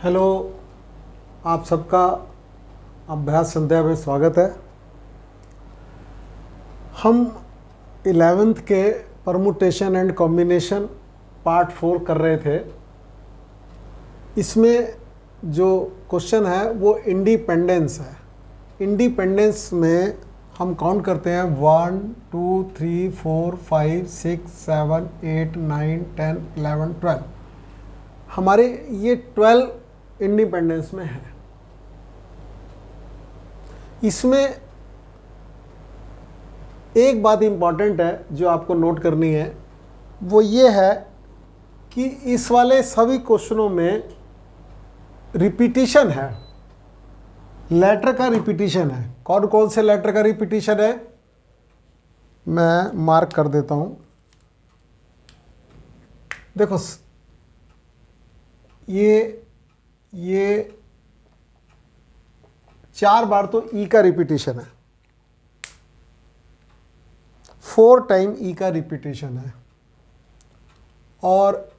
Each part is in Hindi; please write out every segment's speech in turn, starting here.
हेलो, आप सबका अभ्यास संध्या में स्वागत है। हम 11th के परमुटेशन एंड कॉम्बिनेशन पार्ट 4 कर रहे थे। इसमें जो क्वेश्चन है वो इंडिपेंडेंस है। इंडिपेंडेंस में हम काउंट करते हैं 1 2 3 4 5 6 7 8 9 10 11 12। हमारे ये 12 इंडिपेंडेंस में है। इसमें एक बात इंपॉर्टेंट है जो आपको नोट करनी है, वो ये है कि इस वाले सभी क्वेश्चनों में रिपीटिशन है, लेटर का रिपीटिशन है। कौन कौन से लेटर का रिपीटिशन है मैं मार्क कर देता हूं। देखो, ये 4 बार तो ई का रिपीटिशन है, 4 टाइम ई का रिपीटिशन है, और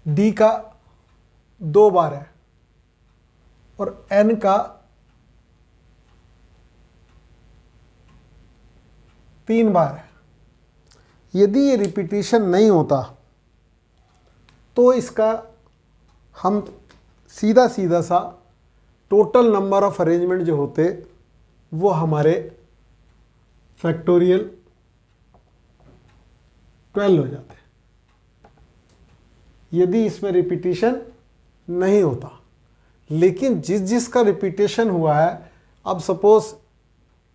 डी का 2 बार है, और एन का 3 बार है। यदि ये रिपीटिशन नहीं होता तो इसका हम सीधा सीधा सा टोटल नंबर ऑफ अरेंजमेंट जो होते वो हमारे फैक्टोरियल 12 हो जाते यदि इसमें रिपीटिशन नहीं होता। लेकिन जिसका रिपीटिशन हुआ है, अब सपोज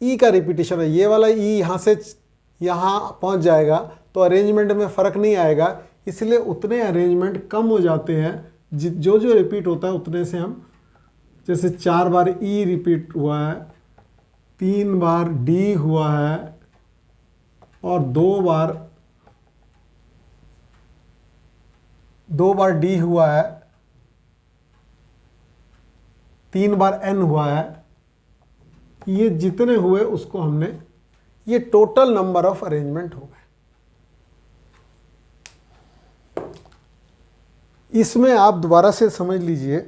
ई का रिपीटिशन है, ये वाला ई यहाँ से यहाँ पहुँच जाएगा तो अरेंजमेंट में फ़र्क नहीं आएगा, इसलिए उतने अरेंजमेंट कम हो जाते हैं। जो जो रिपीट होता है उतने से हम, जैसे 4 बार ई रिपीट हुआ है, 3 बार डी हुआ है, और 2 बार डी हुआ है, 3 बार एन हुआ है। ये जितने हुए उसको हमने, ये टोटल नंबर ऑफ अरेंजमेंट हो गए। इसमें आप दोबारा से समझ लीजिए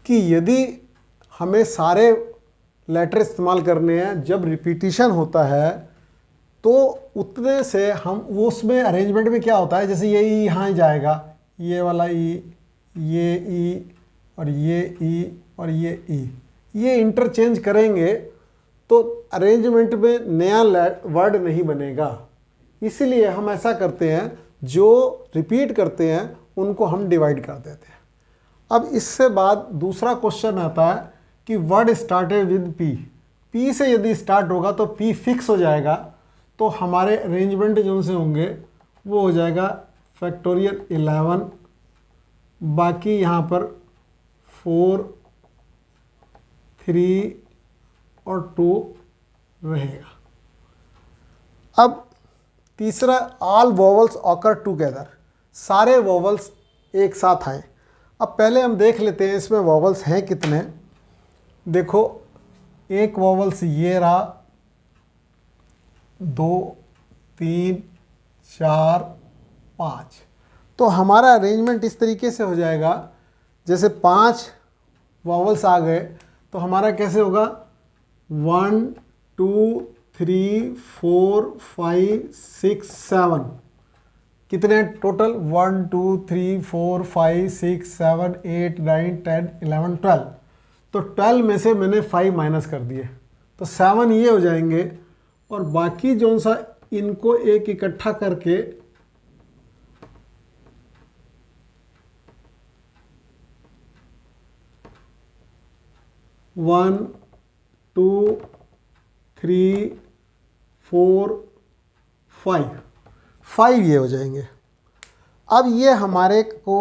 कि यदि हमें सारे लेटर इस्तेमाल करने हैं, जब रिपीटिशन होता है तो उतने से हम उसमें अरेंजमेंट में क्या होता है, जैसे ये ई यहाँ जाएगा, ये वाला ई, ये ई, और ये ई, और ये ई, ये इंटरचेंज करेंगे तो अरेंजमेंट में नया वर्ड नहीं बनेगा। इसलिए हम ऐसा करते हैं, जो रिपीट करते हैं उनको हम डिवाइड कर देते हैं। अब इससे बाद दूसरा क्वेश्चन आता है कि word started with P. P से यदि स्टार्ट होगा तो पी फिक्स हो जाएगा, तो हमारे अरेंजमेंट जो से होंगे वो हो जाएगा फैक्टोरियल 11, बाकी यहाँ पर 4 3 और 2 रहेगा। अब तीसरा, ऑल वोवल्स ऑकर टुगेदर, सारे वोवल्स एक साथ आए। अब पहले हम देख लेते हैं इसमें वोवल्स हैं कितने। देखो, एक वोवल्स ये रहा, 2 3 4 5। तो हमारा अरेंजमेंट इस तरीके से हो जाएगा, जैसे 5 वोवल्स आ गए तो हमारा कैसे होगा, 1 2 3 4 5 6 7। कितने टोटल, 1 2 3 4 5 6 7 8 9 10 11 12। तो 12 में से मैंने 5 माइनस कर दिए तो 7 ये हो जाएंगे, और बाकी जो सा इनको एक इकट्ठा करके 1 2 3 4 5 ये हो जाएंगे। अब ये हमारे को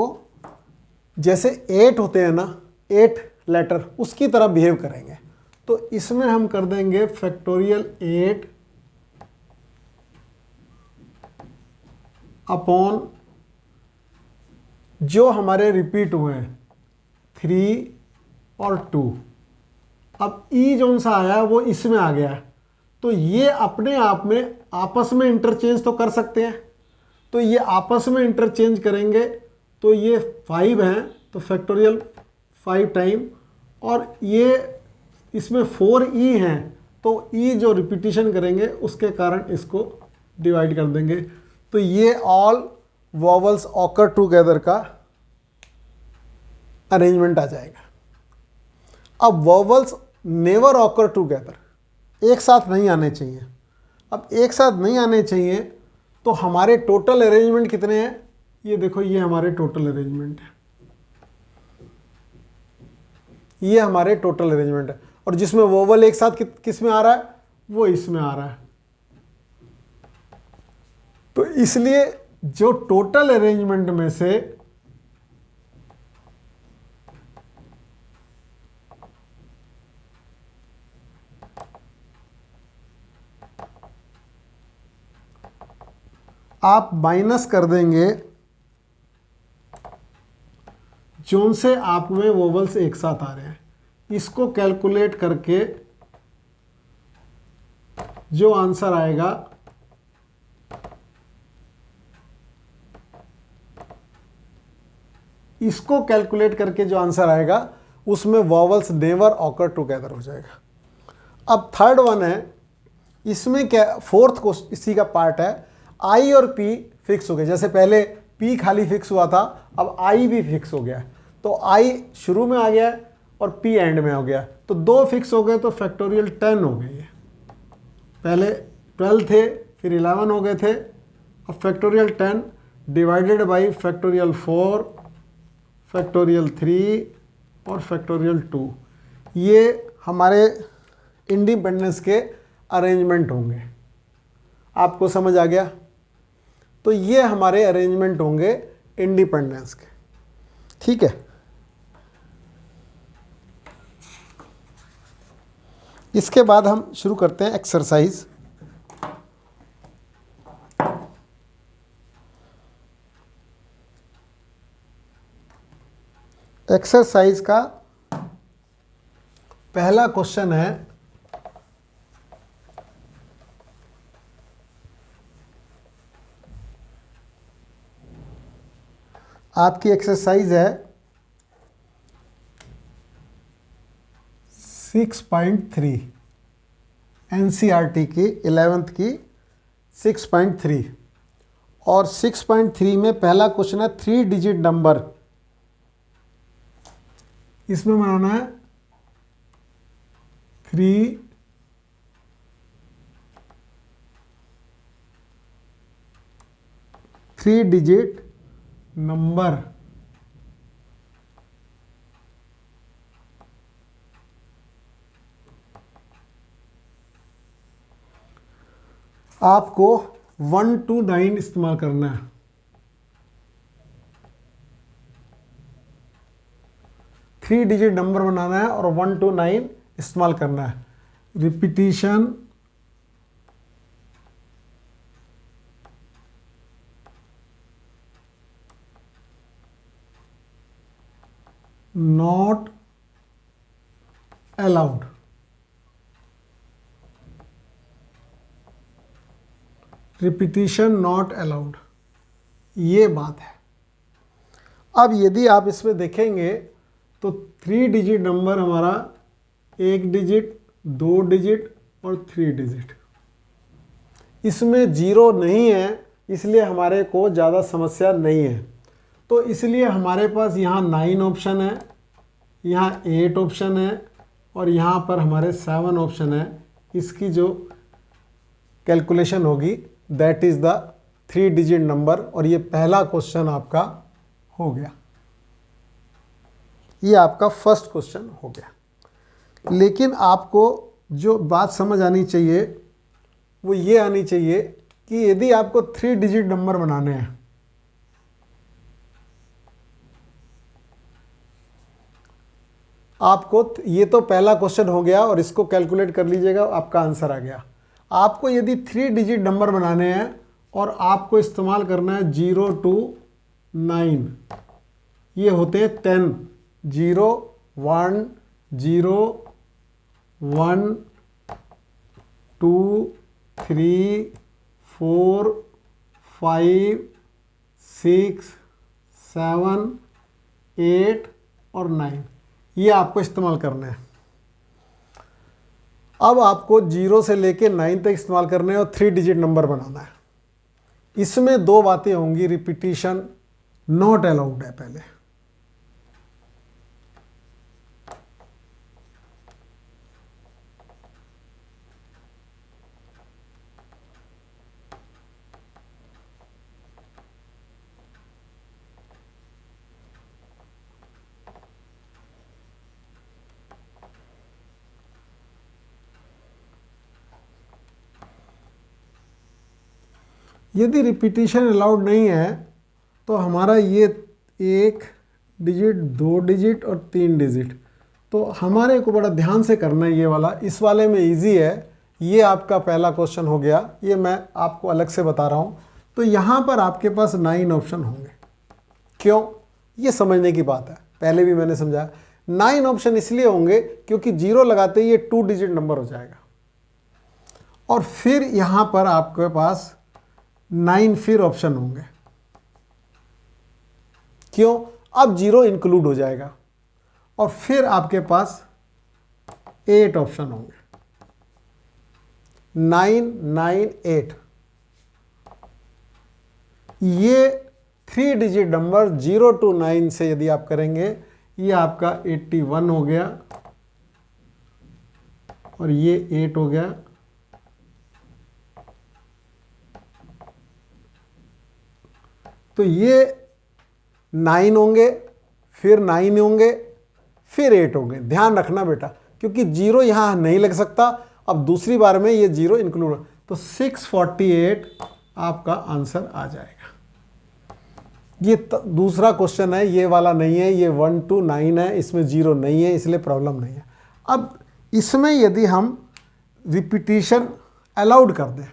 जैसे 8 होते हैं ना, 8 लेटर, उसकी तरह बिहेव करेंगे। तो इसमें हम कर देंगे फैक्टोरियल 8 अपॉन जो हमारे रिपीट हुए हैं 3 और 2। अब ई जो सा आया वो इसमें आ गया है, तो ये अपने आप में आपस में इंटरचेंज तो कर सकते हैं। तो ये आपस में इंटरचेंज करेंगे तो ये 5 हैं, तो फैक्टोरियल 5 टाइम, और ये इसमें 4e हैं, तो e जो रिपीटिशन करेंगे उसके कारण इसको डिवाइड कर देंगे। तो ये ऑल वॉवल्स ऑकर टुगेदर का अरेंजमेंट आ जाएगा। अब वॉवल्स नेवर ऑकर टुगेदर, एक साथ नहीं आने चाहिए। अब एक साथ नहीं आने चाहिए तो हमारे टोटल अरेंजमेंट कितने हैं? ये देखो, ये हमारे टोटल अरेंजमेंट है, ये हमारे टोटल अरेंजमेंट है। और जिसमें वोवल एक साथ किस में आ रहा है, वो इसमें आ रहा है। तो इसलिए जो टोटल अरेंजमेंट में से आप माइनस कर देंगे जोन से आप में वोवल्स एक साथ आ रहे हैं, इसको कैलकुलेट करके जो आंसर आएगा इसको कैलकुलेट करके जो आंसर आएगा उसमें वॉवल्स नेवर ऑकर टुगेदर हो जाएगा। अब थर्ड वन है, इसमें क्या, फोर्थ को इसी का पार्ट है, आई और पी फिक्स हो गए। जैसे पहले पी खाली फिक्स हुआ था, अब आई भी फिक्स हो गया। तो आई शुरू में आ गया और पी एंड में हो गया, तो 2 फिक्स हो गए, तो फैक्टोरियल 10 हो गए। पहले 12 थे, फिर 11 हो गए थे। अब factorial 10 divided by factorial 4, factorial 3 और फैक्टोरियल 2, ये हमारे इंडिपेंडेंस के अरेंजमेंट होंगे। आपको समझ आ गया? तो ये हमारे अरेंजमेंट होंगे इंडिपेंडेंस के। ठीक है, इसके बाद हम शुरू करते हैं एक्सरसाइज। एक्सरसाइज का पहला क्वेश्चन है, आपकी एक्सरसाइज है 6.3 एनसीईआरटी की 11th की 6.3, और 6.3 में पहला क्वेश्चन है 3 डिजिट नंबर। इसमें बनाना है 3 डिजिट नंबर। आपको 1 to 9 इस्तेमाल करना है। 3 डिजिट नंबर बनाना है और 1 to 9 इस्तेमाल करना है। Repetition not allowed. Repetition not allowed, ये बात है। अब यदि आप इसमें देखेंगे तो 3 डिजिट नंबर हमारा 1 डिजिट, 2 डिजिट और 3 डिजिट, इसमें 0 नहीं है, इसलिए हमारे को ज़्यादा समस्या नहीं है। तो इसलिए हमारे पास यहाँ 9 ऑप्शन है, यहाँ 8 ऑप्शन है और यहाँ पर हमारे 7 ऑप्शन है। इसकी जो कैलकुलेशन होगी that is the 3 digit number, और ये पहला क्वेश्चन आपका हो गया। ये आपका फर्स्ट क्वेश्चन हो गया। लेकिन आपको जो बात समझ आनी चाहिए वो ये आनी चाहिए कि यदि आपको 3 डिजिट नंबर बनाने हैं, आपको, ये तो पहला क्वेश्चन हो गया और इसको कैलकुलेट कर लीजिएगा, आपका आंसर आ गया। आपको यदि 3 डिजिट नंबर बनाने हैं और आपको इस्तेमाल करना है 0 to 9, ये होते हैं 10, 0 1 0 1 2 3 4 5 6 7 8 और 9, ये आपको इस्तेमाल करना है। अब आपको 0 से लेके 9 तक इस्तेमाल करने हैं और 3 डिजिट नंबर बनाना है। इसमें दो बातें होंगी, रिपीटिशन नॉट अलाउड है पहले। यदि रिपीटिशन अलाउड नहीं है तो हमारा ये 1 डिजिट, 2 डिजिट और 3 डिजिट, तो हमारे को बड़ा ध्यान से करना है ये वाला। इस वाले में इजी है, ये आपका पहला क्वेश्चन हो गया, ये मैं आपको अलग से बता रहा हूँ। तो यहाँ पर आपके पास 9 ऑप्शन होंगे। क्यों? ये समझने की बात है, पहले भी मैंने समझाया। 9 ऑप्शन इसलिए होंगे क्योंकि 0 लगाते ही ये 2 डिजिट नंबर हो जाएगा, और फिर यहाँ पर आपके पास 9 फिर ऑप्शन होंगे। क्यों? अब 0 इंक्लूड हो जाएगा, और फिर आपके पास 8 ऑप्शन होंगे। 9 9 8, ये 3 डिजिट नंबर 0 to 9 से यदि आप करेंगे, ये आपका 81 हो गया और ये 8 हो गया। तो ये 9 होंगे, फिर 9 होंगे, फिर 8 होंगे। ध्यान रखना बेटा, क्योंकि 0 यहाँ नहीं लग सकता। अब दूसरी बार में ये 0 इंक्लूड, तो 648 आपका आंसर आ जाएगा। ये दूसरा क्वेश्चन है, ये वाला नहीं है, ये 1 to 9 है, इसमें 0 नहीं है, इसलिए प्रॉब्लम नहीं है। अब इसमें यदि हम रिपीटिशन अलाउड कर दें,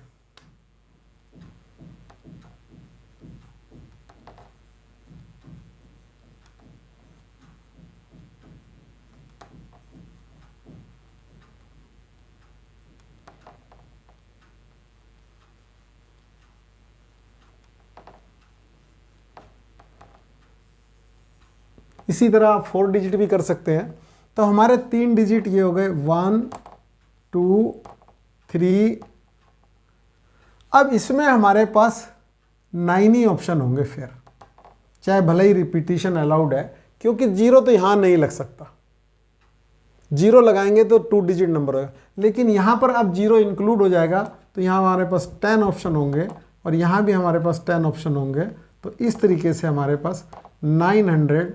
इसी तरह आप 4 डिजिट भी कर सकते हैं। तो हमारे 3 डिजिट ये हो गए 1 2 3। अब इसमें हमारे पास 9 ही ऑप्शन होंगे फिर, चाहे भले ही रिपीटिशन अलाउड है, क्योंकि 0 तो यहाँ नहीं लग सकता। 0 लगाएंगे तो 2 डिजिट नंबर होगा, लेकिन यहाँ पर अब 0 इंक्लूड हो जाएगा, तो यहाँ हमारे पास 10 ऑप्शन होंगे, और यहाँ भी हमारे पास 10 ऑप्शन होंगे। तो इस तरीके से हमारे पास 900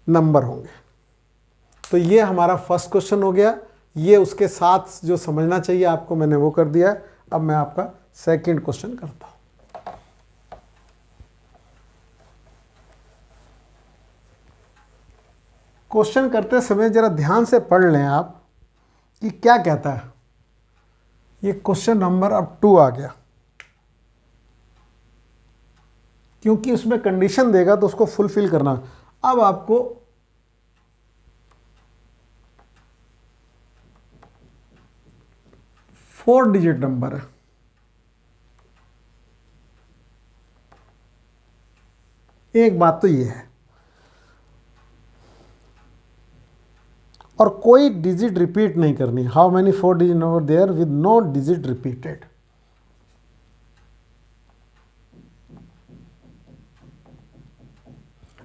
नंबर होंगे। तो ये हमारा फर्स्ट क्वेश्चन हो गया। ये उसके साथ जो समझना चाहिए आपको मैंने वो कर दिया। अब मैं आपका सेकंड क्वेश्चन करता हूं। क्वेश्चन करते समय जरा ध्यान से पढ़ लें आप कि क्या कहता है। ये क्वेश्चन नंबर अब 2 आ गया, क्योंकि उसमें कंडीशन देगा तो उसको फुलफिल करना। अब आपको फोर डिजिट नंबर है, एक बात तो ये है, और कोई डिजिट रिपीट नहीं करनी। How many 4 digit number there with no digit repeated.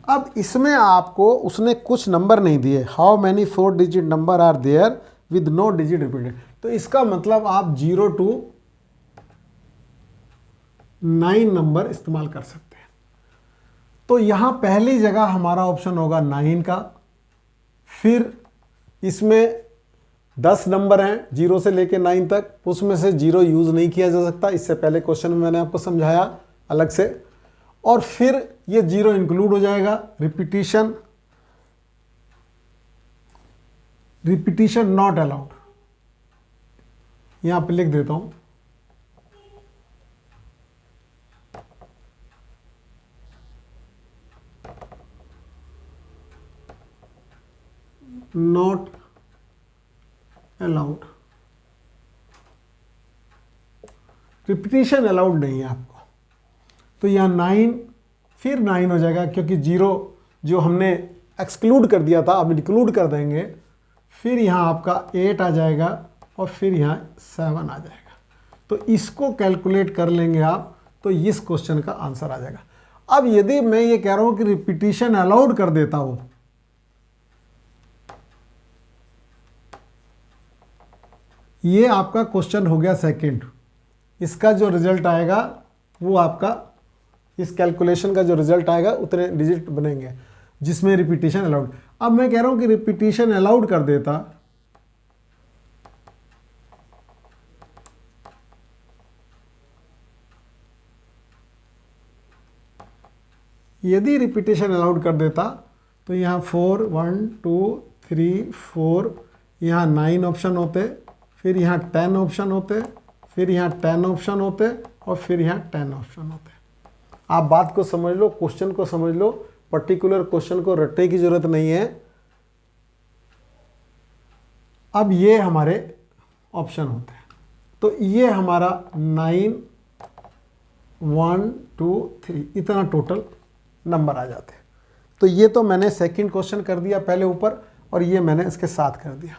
अब इसमें आपको उसने कुछ नंबर नहीं दिए, how many 4 digit number are there with no digit repeated. तो इसका मतलब आप 0 to 9 नंबर इस्तेमाल कर सकते हैं। तो यहां पहली जगह हमारा ऑप्शन होगा 9 का। फिर इसमें 10 नंबर हैं 0 से लेके 9 तक, उसमें से 0 यूज नहीं किया जा सकता। इससे पहले क्वेश्चन में मैंने आपको समझाया अलग से। और फिर ये 0 इंक्लूड हो जाएगा। रिपीटिशन नॉट अलाउड, यहां पे लिख देता हूं। नॉट अलाउड, रिपीटिशन अलाउड नहीं है आपको। तो यहाँ 9 फिर 9 हो जाएगा, क्योंकि 0 जो हमने एक्सक्लूड कर दिया था अब इंक्लूड कर देंगे। फिर यहाँ आपका 8 आ जाएगा और फिर यहाँ 7 आ जाएगा। तो इसको कैलकुलेट कर लेंगे आप, तो इस क्वेश्चन का आंसर आ जाएगा। अब यदि मैं ये कह रहा हूं कि रिपीटिशन अलाउड कर देता हूं, ये आपका क्वेश्चन हो गया सेकंड। इसका जो रिजल्ट आएगा वो आपका, इस कैलकुलेशन का जो रिजल्ट आएगा उतने डिजिट बनेंगे जिसमें रिपीटिशन अलाउड। अब मैं कह रहा हूं कि रिपीटिशन अलाउड कर देता, यदि रिपीटिशन अलाउड कर देता तो यहाँ 4 1 2 3 4 यहाँ 9 ऑप्शन होते, फिर यहाँ 10 ऑप्शन होते, फिर यहाँ 10 ऑप्शन होते और फिर यहाँ 10 ऑप्शन होते। आप बात को समझ लो, क्वेश्चन को समझ लो, पर्टिकुलर क्वेश्चन को रटने की जरूरत नहीं है। अब ये हमारे ऑप्शन होते हैं, तो ये हमारा 9 1 2 3 इतना टोटल नंबर आ जाते हैं। तो ये तो मैंने सेकंड क्वेश्चन कर दिया पहले ऊपर, और ये मैंने इसके साथ कर दिया।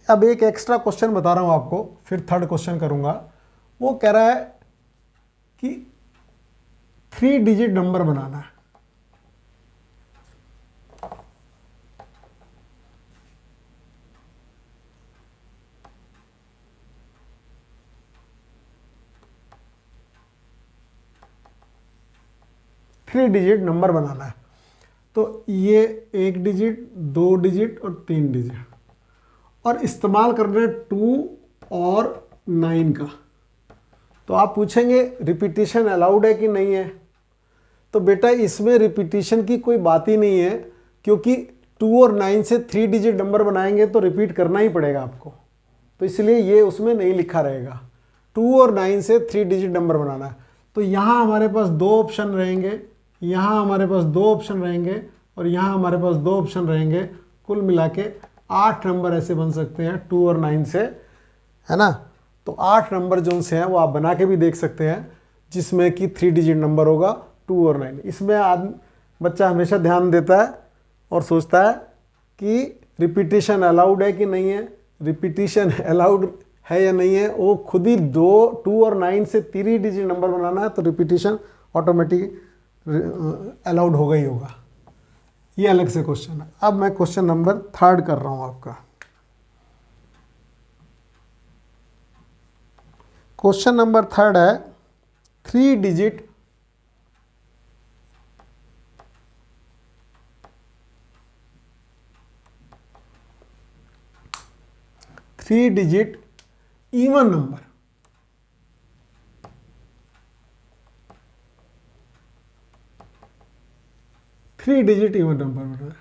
अब एक एक्स्ट्रा क्वेश्चन बता रहा हूं आपको, फिर थर्ड क्वेश्चन करूंगा। वो कह रहा है कि 3 डिजिट नंबर बनाना है। थ्री डिजिट नंबर बनाना है। तो ये 1 डिजिट, 2 डिजिट और 3 डिजिट, और इस्तेमाल करना है 2 और 9 का। तो आप पूछेंगे रिपीटिशन अलाउड है कि नहीं है। तो बेटा इसमें रिपीटिशन की कोई बात ही नहीं है, क्योंकि 2 और 9 से 3 डिजिट नंबर बनाएंगे तो रिपीट करना ही पड़ेगा आपको। तो इसलिए ये उसमें नहीं लिखा रहेगा। 2 और 9 से 3 डिजिट नंबर बनाना है। तो यहाँ हमारे पास 2 ऑप्शन रहेंगे, यहाँ हमारे पास 2 ऑप्शन रहेंगे और यहाँ हमारे पास 2 ऑप्शन रहेंगे। कुल मिला के 8 नंबर ऐसे बन सकते हैं 2 और 9 से, है ना। तो 8 नंबर जो से हैं वो आप बना के भी देख सकते हैं, जिसमें कि 3 डिजिट नंबर होगा 2 और 9। इसमें बच्चा हमेशा ध्यान देता है और सोचता है कि रिपीटिशन अलाउड है कि नहीं है। रिपीटिशन अलाउड है या नहीं है, वो खुद ही 2 और 9 से 3 डिजिट नंबर बनाना है, तो रिपीटिशन ऑटोमेटिक अलाउड होगा ही होगा। ये अलग से क्वेश्चन है। अब मैं क्वेश्चन नंबर 3 कर रहा हूं आपका। क्वेश्चन नंबर 3 है 3 digit even number. Three digit even number बना है।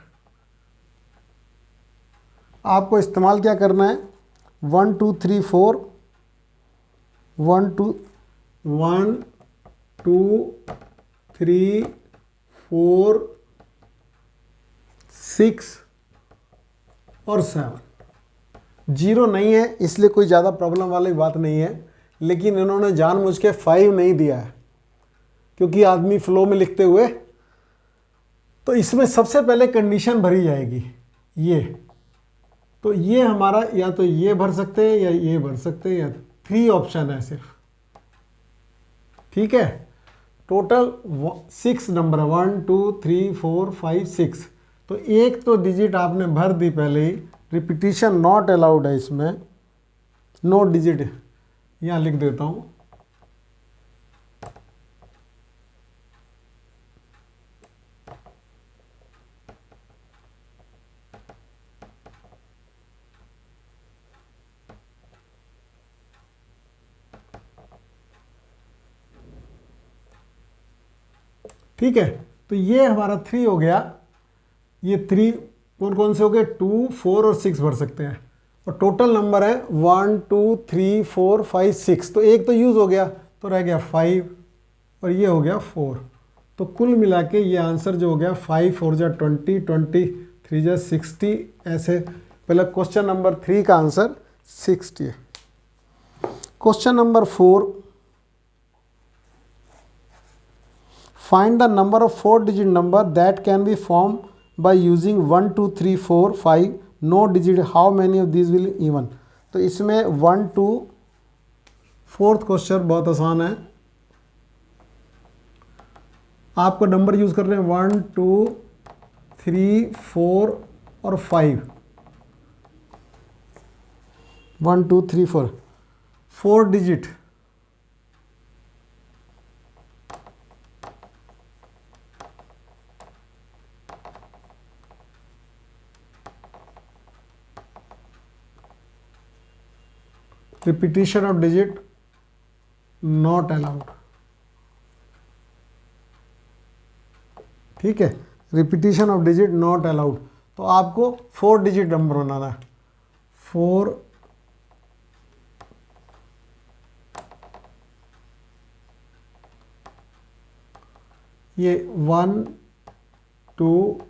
आपको इस्तेमाल क्या करना है, 1 2 3 4 1 2 3 4 6 और 7। 0 नहीं है, इसलिए कोई ज़्यादा प्रॉब्लम वाली बात नहीं है, लेकिन इन्होंने जानबूझ के 5 नहीं दिया है, क्योंकि आदमी फ्लो में लिखते हुए, तो इसमें सबसे पहले कंडीशन भरी जाएगी ये। तो ये हमारा या तो ये भर सकते हैं या ये भर सकते हैं, या 3 ऑप्शन है सिर्फ, ठीक है। Total 6 number, 1 2 3 4 5 6। तो एक तो डिजिट आपने भर दी पहले ही, रिपीटिशन नॉट अलाउड है इसमें, नो डिजिट यहाँ लिख देता हूँ। ठीक है, तो ये हमारा 3 हो गया। ये 3 कौन कौन से हो गए, 2 4 और 6 भर सकते हैं, और टोटल नंबर है 1 2 3 4 5 6। तो एक तो यूज़ हो गया, तो रह गया 5 और ये हो गया 4। तो कुल मिला के ये आंसर जो हो गया 5 4 जा 20, 23 जा 60, ऐसे पहले क्वेश्चन नंबर 3 का आंसर 60 है। Question number 4, find the number of 4 digit number that can be form by using 1 2 3 4 5 no digit, how many of this will even. तो इसमें 1 2, फोर्थ क्वेश्चन बहुत आसान है, आपको नंबर यूज कर रहे हैं 1 2 3 4 और 5, 1 2 3 4, 4 digit. Repetition of digit not allowed, ठीक है, repetition of digit not allowed. तो आपको 4 डिजिट नंबर बनाना है, 4 ये 1 2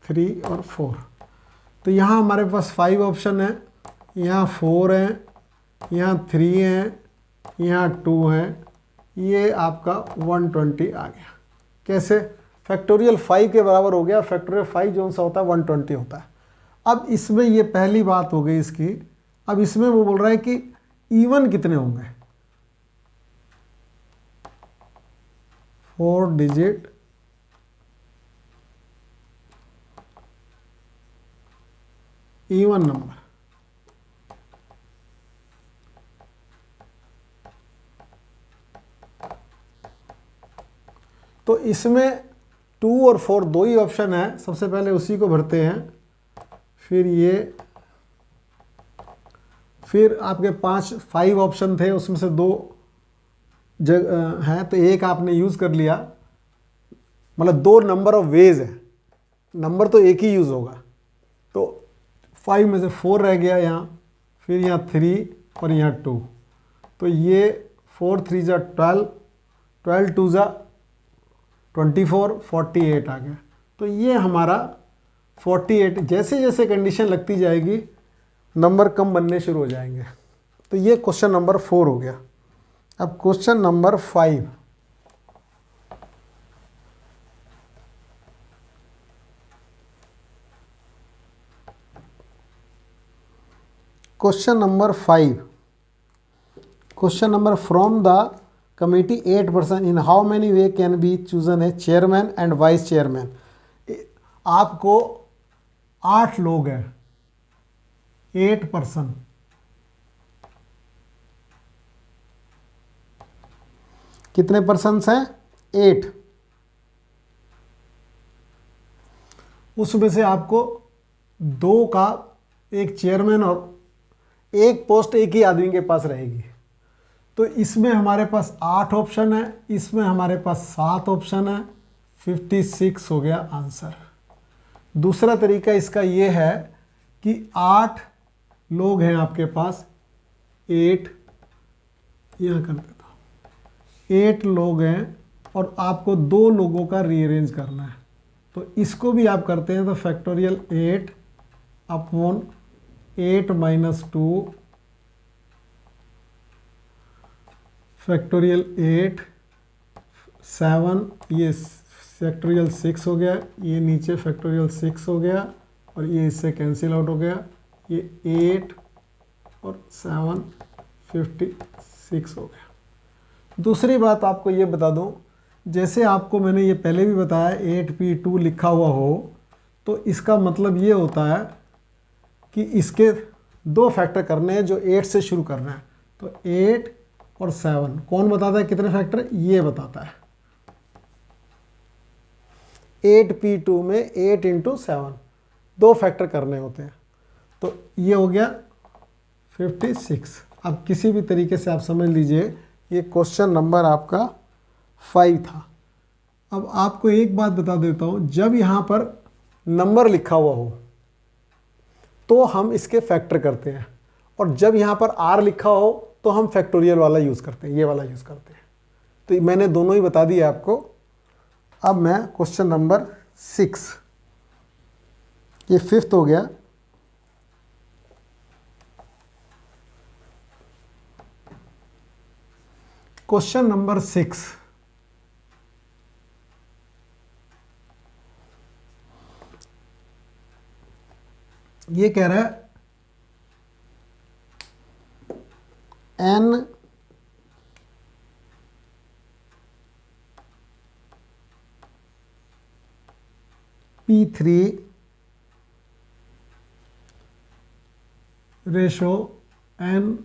3 और 4। तो यहाँ हमारे पास 5 ऑप्शन है, यहाँ 4 है, यहाँ 3 है, यहाँ 2 है, ये आपका 120 आ गया। कैसे? फैक्टोरियल 5 के बराबर हो गया, फैक्टोरियल 5 जो सा होता है 120 होता है। अब इसमें ये पहली बात हो गई इसकी। अब इसमें वो बोल रहा है कि इवन कितने होंगे, 4 डिजिट इवन नंबर। तो इसमें 2 और 4 दो ही ऑप्शन है, सबसे पहले उसी को भरते हैं, फिर आपके 5 ऑप्शन थे, उसमें से 2 हैं, तो एक आपने यूज़ कर लिया, मतलब 2 नंबर ऑफ वेज है, नंबर तो एक ही यूज़ होगा। तो 5 में से 4 रह गया यहाँ, फिर यहाँ 3 और यहाँ 2, तो ये 4 3 जा 12, 12 2 जा 24, 48 आ गया। तो ये हमारा 48, जैसे जैसे कंडीशन लगती जाएगी नंबर कम बनने शुरू हो जाएंगे। तो ये क्वेश्चन नंबर 4 हो गया। अब question number 5, question number 5, question number from the committee 8 person in how many way can be chosen A chairman and vice chairman. आपको 8 लोग हैं, 8 पर्सन, कितने पर्सन्स हैं? 8। उसमें से आपको 2 का एक चेयरमैन और एक पोस्ट एक ही आदमी के पास रहेगी। तो इसमें हमारे पास 8 ऑप्शन है, इसमें हमारे पास 7 ऑप्शन है, 56 हो गया आंसर। दूसरा तरीका इसका ये है कि 8 लोग हैं आपके पास, 8 यहाँ कर देता हूँ, 8 लोग हैं और आपको 2 लोगों का रीअरेंज करना है। तो इसको भी आप करते हैं, तो फैक्टोरियल 8 अपॉन 8 माइनस 2 फैक्टोरियल 8 7, ये फैक्टोरियल 6 हो गया, ये नीचे फैक्टोरियल 6 हो गया और ये इससे कैंसिल आउट हो गया, ये 8 और 7 56 हो गया। दूसरी बात आपको ये बता दूं, जैसे आपको मैंने ये पहले भी बताया 8p2 लिखा हुआ हो, तो इसका मतलब ये होता है कि इसके 2 फैक्टर करने हैं जो 8 से शुरू करना है। तो 8 और 7 कौन बताता है कितने फैक्टर? ये बताता है। 8p2 में 8 इंटू 7 2 फैक्टर करने होते हैं। तो ये हो गया 56। अब किसी भी तरीके से आप समझ लीजिए, ये क्वेश्चन नंबर आपका 5 था। अब आपको एक बात बता देता हूँ, जब यहाँ पर नंबर लिखा हुआ हो तो हम इसके फैक्टर करते हैं, और जब यहाँ पर आर लिखा हो तो हम फैक्टोरियल वाला यूज़ करते हैं, ये वाला यूज़ करते हैं। तो मैंने दोनों ही बता दिया आपको। अब मैं क्वेश्चन नंबर 6, ये 5th हो गया। क्वेश्चन नंबर 6, ये कह रहा है n P3 ratio n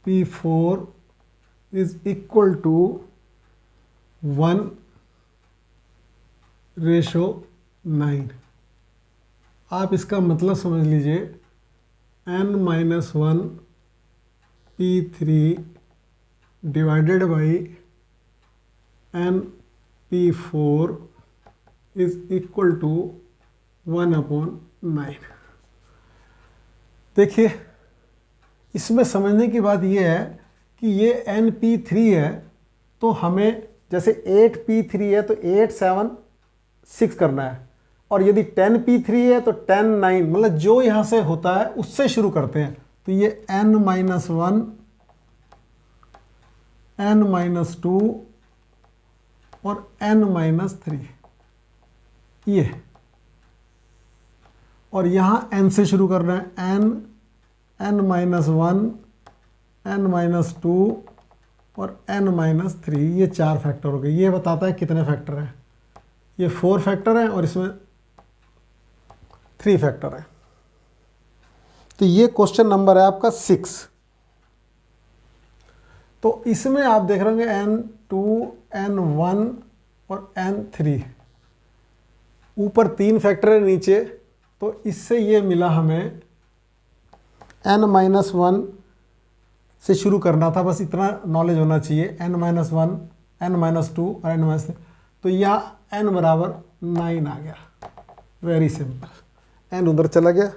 P4 is equal to 1:9। आप इसका मतलब समझ लीजिए, n-1 P3 divided by n P4 is equal to 1/9। देखिए, इसमें समझने की बात यह है कि ये NP3 है, तो हमें जैसे 8P3 है तो 8 7 6 करना है, और यदि 10P3 है तो 10 9, मतलब जो यहाँ से होता है उससे शुरू करते हैं। तो ये n-1 n-2 और n-3 ये, और यहाँ n से शुरू करना है, n-1 n-2 और n-3, ये 4 फैक्टर हो गए। ये बताता है कितने फैक्टर हैं, ये 4 फैक्टर हैं और इसमें 3 फैक्टर हैं। तो ये क्वेश्चन नंबर है आपका 6। तो इसमें आप देख रहे होंगे n2 n1 और n3, ऊपर 3 फैक्टर है, नीचे, तो इससे ये मिला हमें n-1 से शुरू करना था, बस इतना नॉलेज होना चाहिए, n-1 n-2 और n-3, तो यहाँ n बराबर 9 आ गया। वेरी सिंपल, n उधर चला गया।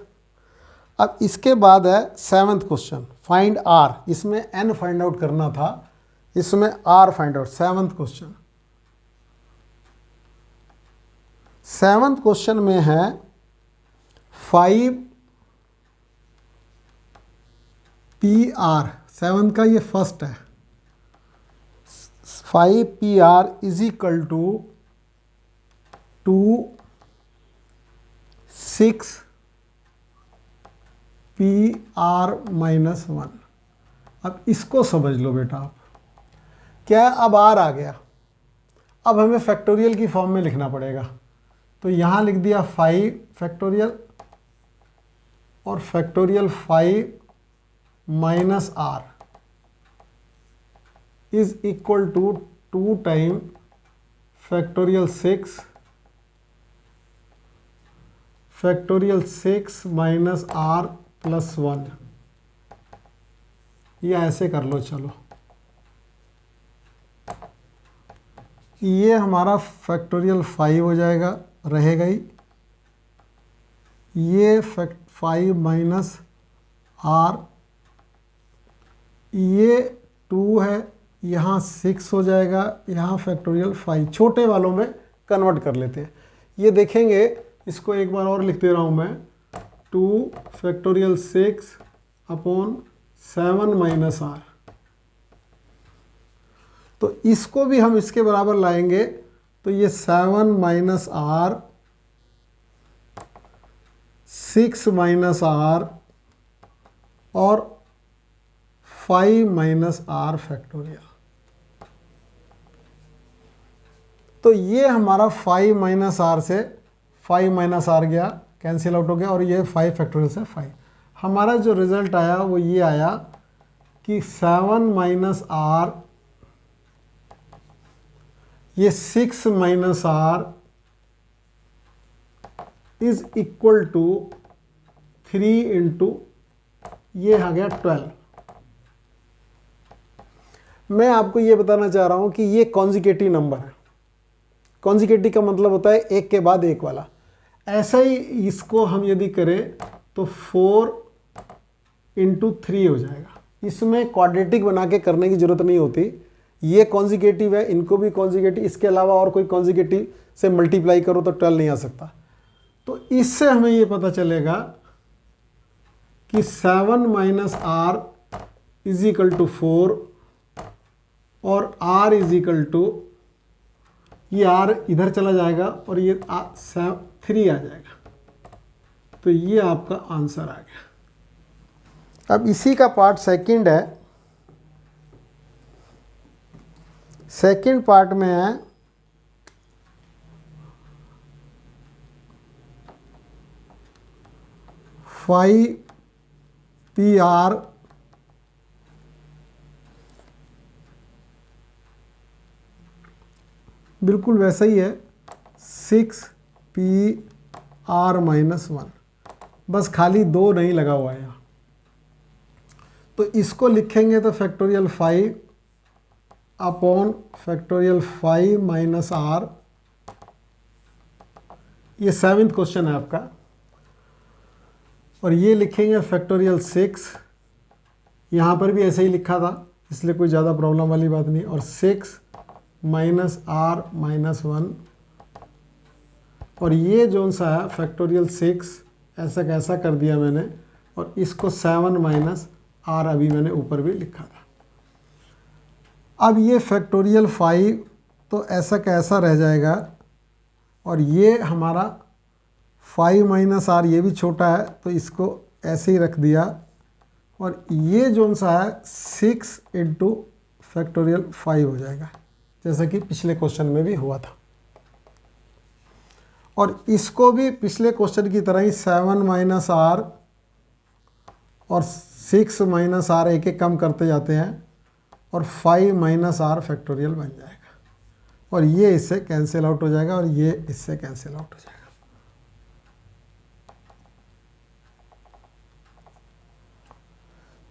अब इसके बाद है 7th क्वेश्चन, फाइंड r। इसमें n फाइंड आउट करना था, इसमें r find out. 7th question, 7th question में है 5PR, 7th का ये फर्स्ट है, 5PR is equal to 2 6PR-1। अब इसको समझ लो बेटा आप, क्या अब r आ गया, अब हमें फैक्टोरियल की फॉर्म में लिखना पड़ेगा। तो यहाँ लिख दिया 5 फैक्टोरियल और factorial 5 minus r is equal to 2 time factorial 6 minus r plus 1, या ऐसे कर लो। चलो, ये हमारा फैक्टोरियल 5 हो जाएगा, रहेगा ही। ये 5 माइनस r, ये 2 है, यहाँ 6 हो जाएगा, यहाँ फैक्टोरियल 5। छोटे वालों में कन्वर्ट कर लेते हैं। ये देखेंगे, इसको एक बार और लिख दे रहा हूँ मैं, 2 फैक्टोरियल 6/7 माइनस r। तो इसको भी हम इसके बराबर लाएंगे, तो ये 7 माइनस r, 6 माइनस r और 5 माइनस r फैक्टोरियल। तो ये हमारा 5 माइनस r से 5 माइनस r गया, कैंसिल आउट हो गया, और ये 5 फैक्टोरियल से 5। हमारा जो रिजल्ट आया वो ये आया कि 7 माइनस r, ये 6 minus r is equal to 3 into, ये आ गया 12। मैं आपको ये बताना चाह रहा हूं कि ये कॉन्जिकेटिव नंबर है। कॉन्जिकेटिव का मतलब होता है एक के बाद एक वाला। ऐसा ही इसको हम यदि करें तो 4 इंटू 3 हो जाएगा। इसमें क्वाड्रेटिक बना के करने की ज़रूरत नहीं होती, ये कॉन्जिगेटिव है, इनको भी कॉन्जिगेटिव, इसके अलावा और कोई कॉन्जिगेटिव से मल्टीप्लाई करो तो 12 नहीं आ सकता। तो इससे हमें ये पता चलेगा कि 7 minus r is equal to 4 और r इज इक्वल टू, ये r इधर चला जाएगा और ये 3 आ जाएगा। तो ये आपका आंसर आ गया। अब इसी का पार्ट सेकंड है। सेकंड पार्ट में है फाइव पी आर बिल्कुल वैसा ही है 6 पी आर माइनस 1, बस खाली 2 नहीं लगा हुआ है यहाँ। तो इसको लिखेंगे तो factorial 5 upon factorial 5 minus r, ये 7th क्वेश्चन है आपका। और ये लिखेंगे फैक्टोरियल 6, यहाँ पर भी ऐसे ही लिखा था इसलिए कोई ज़्यादा प्रॉब्लम वाली बात नहीं। और 6 माइनस आर माइनस 1, और ये जो सा है फैक्टोरियल 6 ऐसा कैसा कर दिया मैंने, और इसको 7 माइनस आर अभी मैंने ऊपर भी लिखा था। अब ये फैक्टोरियल 5 तो ऐसा कैसा रह जाएगा, और ये हमारा 5 माइनस आर ये भी छोटा है तो इसको ऐसे ही रख दिया। और ये जो सा है 6 इंटू फैक्टोरियल 5 हो जाएगा, जैसा कि पिछले क्वेश्चन में भी हुआ था। और इसको भी पिछले क्वेश्चन की तरह ही 7 माइनस आर और 6 माइनस आर एक एक कम करते जाते हैं और 5 माइनस आर फैक्टोरियल बन जाएगा। और ये इससे कैंसिल आउट हो जाएगा और ये इससे कैंसिल आउट हो जाएगा।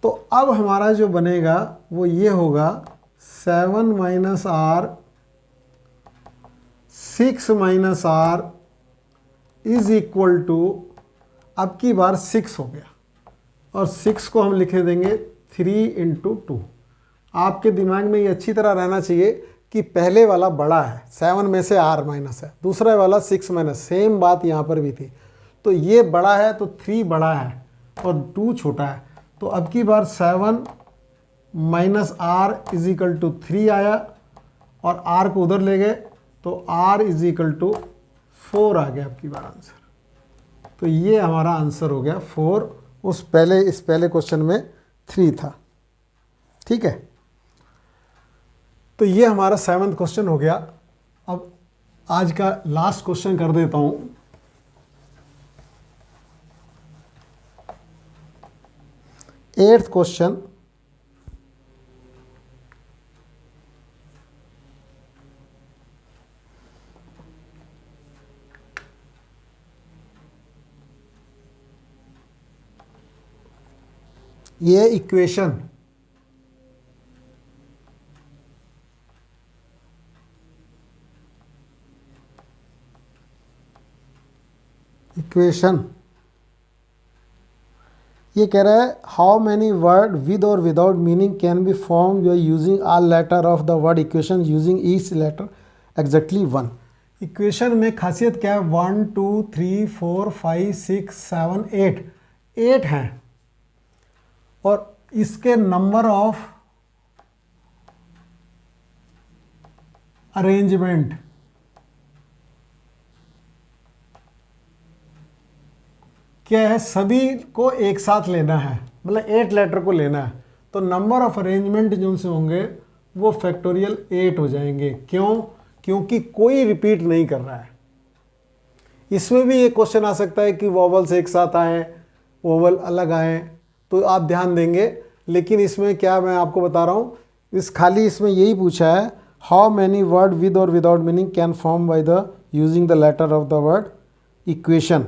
तो अब हमारा जो बनेगा वो ये होगा 7 minus r 6 minus r is equal to, अब की बार 6 हो गया और 6 को हम लिखे देंगे 3 इंटू 2। आपके दिमाग में ये अच्छी तरह रहना चाहिए कि पहले वाला बड़ा है, 7 में से r माइनस है, दूसरा वाला 6 माइनस, सेम बात यहाँ पर भी थी। तो ये बड़ा है तो 3 बड़ा है और 2 छोटा है। तो अब की बार 7 minus r is equal to 3 आया और r को उधर ले गए तो r इज इक्वल टू 4 आ गया आपकी बार आंसर। तो ये हमारा आंसर हो गया 4, इस पहले क्वेश्चन में 3 था। ठीक है, तो ये हमारा 7th क्वेश्चन हो गया। अब आज का लास्ट क्वेश्चन कर देता हूं। एट्थ क्वेश्चन, ये इक्वेशन ये कह रहा है हाउ मैनी वर्ड विद और without meaning can be form you are using all letter of the word equation using each letter exactly 1। Equation में खासियत क्या है, 1 2 3 4 5 6 7 8 हैं और इसके नंबर ऑफ अरेंजमेंट क्या है, सभी को एक साथ लेना है, मतलब 8 लेटर को लेना है। तो नंबर ऑफ अरेंजमेंट जो से होंगे वो फैक्टोरियल 8 हो जाएंगे। क्यों? क्योंकि कोई रिपीट नहीं कर रहा है। इसमें भी एक क्वेश्चन आ सकता है कि वोवल्स एक साथ आए, वोवल अलग आए, तो आप ध्यान देंगे। लेकिन इसमें क्या मैं आपको बता रहा हूँ, खाली इसमें यही पूछा है हाउ मैनी वर्ड विद और without meaning can form by the using the letter of the word equation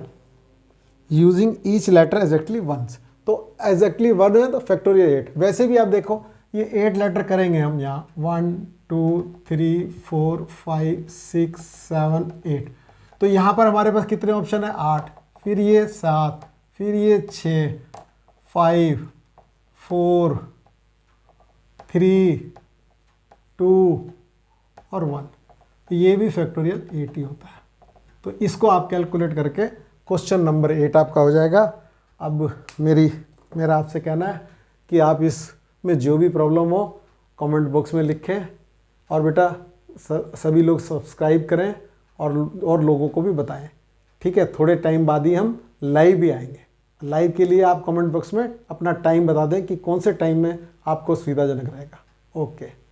using each letter exactly 1। तो एग्जैक्टली 1 है तो फैक्टोरियल 8। वैसे भी आप देखो ये 8 लेटर करेंगे हम यहाँ 1 2 3 4 5 6 7 8। तो यहाँ पर हमारे पास कितने ऑप्शन है, 8, फिर ये 7, फिर ये 6 5 4 3 2 और 1, ये भी फैक्टोरियल 8 ही होता है। तो इसको आप कैलकुलेट करके क्वेश्चन नंबर 8 आपका हो जाएगा। अब मेरा आपसे कहना है कि आप इसमें जो भी प्रॉब्लम हो कमेंट बॉक्स में लिखें, और बेटा सभी लोग सब्सक्राइब करें और लोगों को भी बताएं। ठीक है, थोड़े टाइम बाद ही हम लाइव भी आएंगे। लाइव के लिए आप कमेंट बॉक्स में अपना टाइम बता दें कि कौन से टाइम में आपको सुविधाजनक रहेगा। ओके।